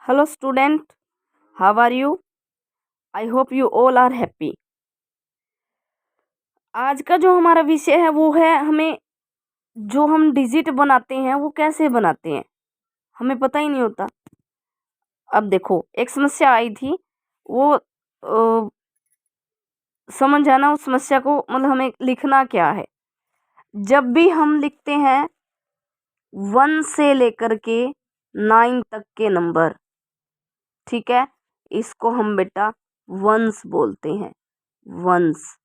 Hello student, how are you? I hope you all are happy. आज का जो हमारा विषय है वो है हमें जो हम डिजिट बनाते हैं वो कैसे बनाते हैं हमें पता ही नहीं होता। अब देखो एक समस्या आई थी वो समझ आना उस समस्या को मतलब हमें लिखना क्या है। जब भी हम लिखते हैं 1 से लेकर के 9 तक के नंबर, ठीक है, इसको हम बेटा वंस बोलते हैं, वंस,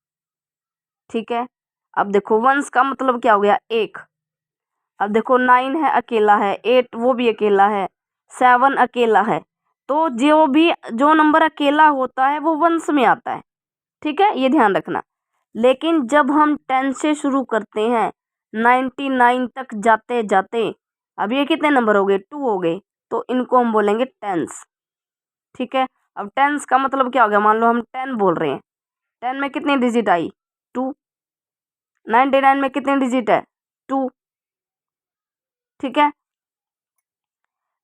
ठीक है। अब देखो वंस का मतलब क्या हो गया, एक। अब देखो 9 है अकेला है, 8 वो भी अकेला है, 7 अकेला है। तो जो नंबर अकेला होता है वो वंस में आता है, ठीक है, ये ध्यान रखना। लेकिन जब हम 10 से शुरू करते हैं 99 तक जाते जाते, अब ये कितने नंबर हो गए, 2 हो गए, तो इनको हम बोलेंगे टेंस, ठीक है। अब टेंस का मतलब क्या हो गया, मान लो हम 10 बोल रहे हैं, 10 में कितनी डिजिट आई, 2। 99 में कितने डिजिट है, 2, ठीक है।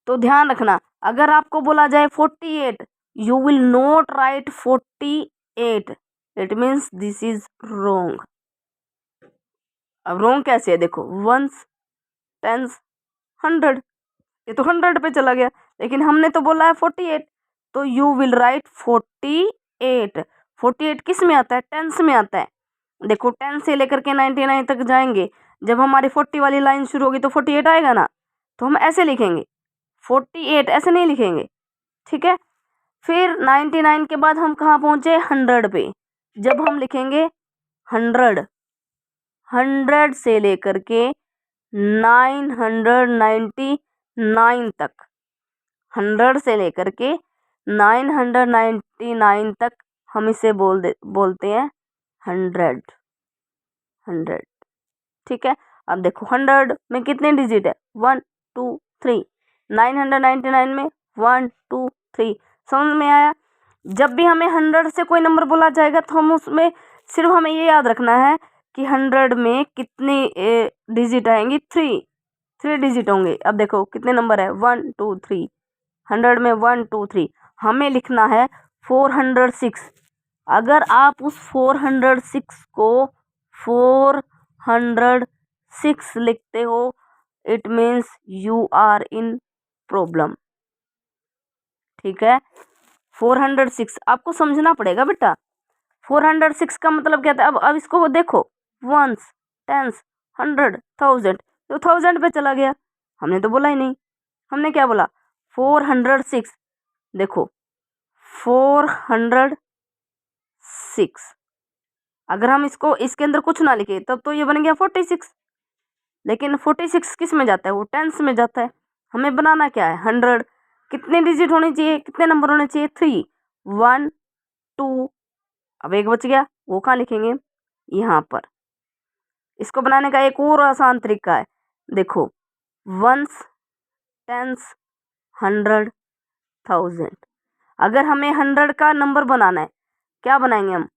तो ध्यान रखना, अगर आपको बोला जाए 48, you will not write 48, it means this is wrong. अब रोंग कैसे है, देखो वंस, टेंस, 100, ये तो 100 पे चला गया, लेकिन हमने तो बोला है 48, तो यू विल राइट 48। 48 किस में आता है, टेंस में आता है। देखो 10 से लेकर के 99 तक जाएंगे, जब हमारी 40 वाली लाइन शुरू होगी तो 48 आएगा ना, तो हम ऐसे लिखेंगे 48, ऐसे नहीं लिखेंगे, ठीक है। फिर 99 के बाद हम कहाँ पहुँचे, 100 पे। जब हम लिखेंगे 100, 100 से लेकर के 999 तक, 100 से लेकर के 999 तक हम इसे बोलते हैं 100, 100, ठीक है। अब देखो 100 में कितने डिजिट है, 1 2 3, 999 में 1 2 3, समझ में आया। जब भी हमें 100 से कोई नंबर बोला जाएगा तो हम उसमें सिर्फ हमें ये याद रखना है कि 100 में कितनी डिजिट आएंगी, 3 डिजिट होंगे। अब देखो कितने नंबर है, 1 2 3, 100 में 1 2 3, हमें लिखना है 406। अगर आप उस 406 को 406 लिखते हो, it means you are in problem, ठीक है। 406 आपको समझना पड़ेगा बेटा, 406 का मतलब क्या था। अब इसको देखो, वंस, टेंस, 100, 1000, तो 1000 पे चला गया, हमने तो बोला ही नहीं, हमने क्या बोला 406। देखो 406, अगर हम इसको इसके अंदर कुछ ना लिखे तब तो ये बन गया 46, लेकिन 46 किस में जाता है, वो टेंस में जाता है। हमें बनाना क्या है, 100, कितने डिजिट होने चाहिए, कितने नंबर होने चाहिए, 3, 1 2, अब एक बच गया, वो कहाँ लिखेंगे, यहाँ पर। इसको बनाने का एक और आसान तरीका है, देखो वंस, टेंस, 100, 1000। अगर हमें 100 का नंबर बनाना है, क्या बनाएंगे हम,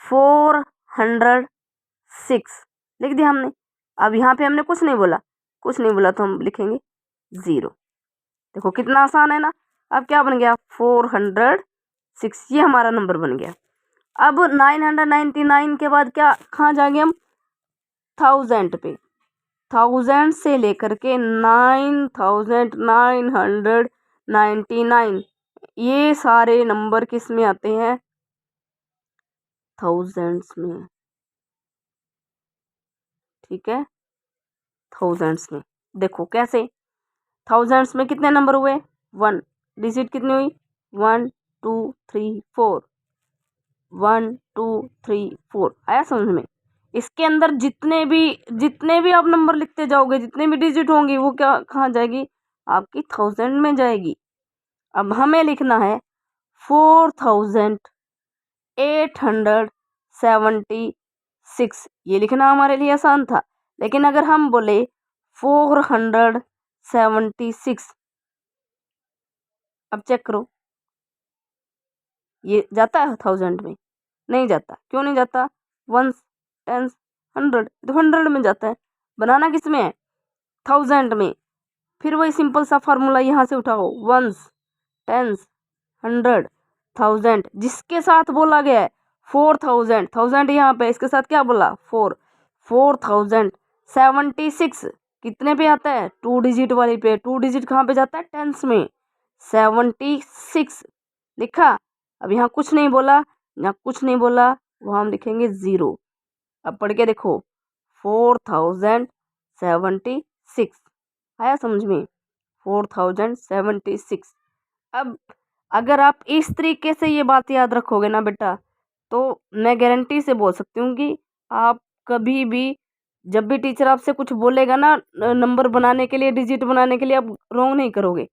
406 लिख दिया हमने। अब यहाँ पे हमने कुछ नहीं बोला, तो हम लिखेंगे 0। देखो कितना आसान है ना। अब क्या बन गया, 406, ये हमारा नंबर बन गया। अब 999 के बाद क्या, कहाँ जाएंगे हम, 1000 पे। 1000 से लेकर के 9999, ये सारे नंबर किस में आते हैं, थाउजेंड्स में, ठीक है, थाउजेंड्स में। देखो कैसे, थाउजेंड्स में कितने नंबर हुए, 1, डिजिट कितनी हुई, 1 2 3 4, 1 2 3 4, आया समझ में। इसके अंदर जितने भी आप नंबर लिखते जाओगे, जितने भी डिजिट होंगी, वो क्या कहाँ जाएगी, आपकी 1000 में जाएगी। अब हमें लिखना है 4876, ये लिखना हमारे लिए आसान था। लेकिन अगर हम बोले 476, अब चेक करो, ये जाता है 1000 में, नहीं जाता। क्यों नहीं जाता, वंस, टेंस, 100, तो 100 में जाता है। बनाना किस में है, 1000 में। फिर वही सिंपल सा फार्मूला यहाँ से उठाओ, वंस, टेंस, 100, 1000, जिसके साथ बोला गया है 4000, 1000 यहाँ पे, इसके साथ क्या बोला 4, 4076 कितने पे आता है 2 डिजिट वाली पे, 2 डिजिट कहाँ पे जाता है टेंस में, 76 लिखा। अब यहाँ कुछ नहीं बोला, यहाँ कुछ नहीं बोला, वहाँ हम लिखेंगे 0। अब पढ़ के देखो 4076 आया समझ में, 4076। अब अगर आप इस तरीके से ये बात याद रखोगे ना बेटा, तो मैं गारंटी से बोल सकती हूँ कि आप कभी भी जब भी टीचर आपसे कुछ बोलेगा ना नंबर बनाने के लिए, डिजिट बनाने के लिए, आप रॉन्ग नहीं करोगे।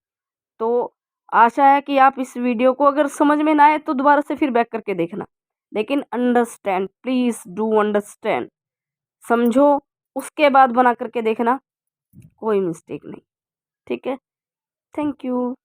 तो आशा है कि आप इस वीडियो को अगर समझ में ना आए तो दोबारा से फिर बैक करके देखना, लेकिन अंडरस्टैंड, प्लीज़ डू अंडरस्टैंड, समझो उसके बाद बना करके देखना, कोई मिस्टेक नहीं। ठीक है, थैंक यू।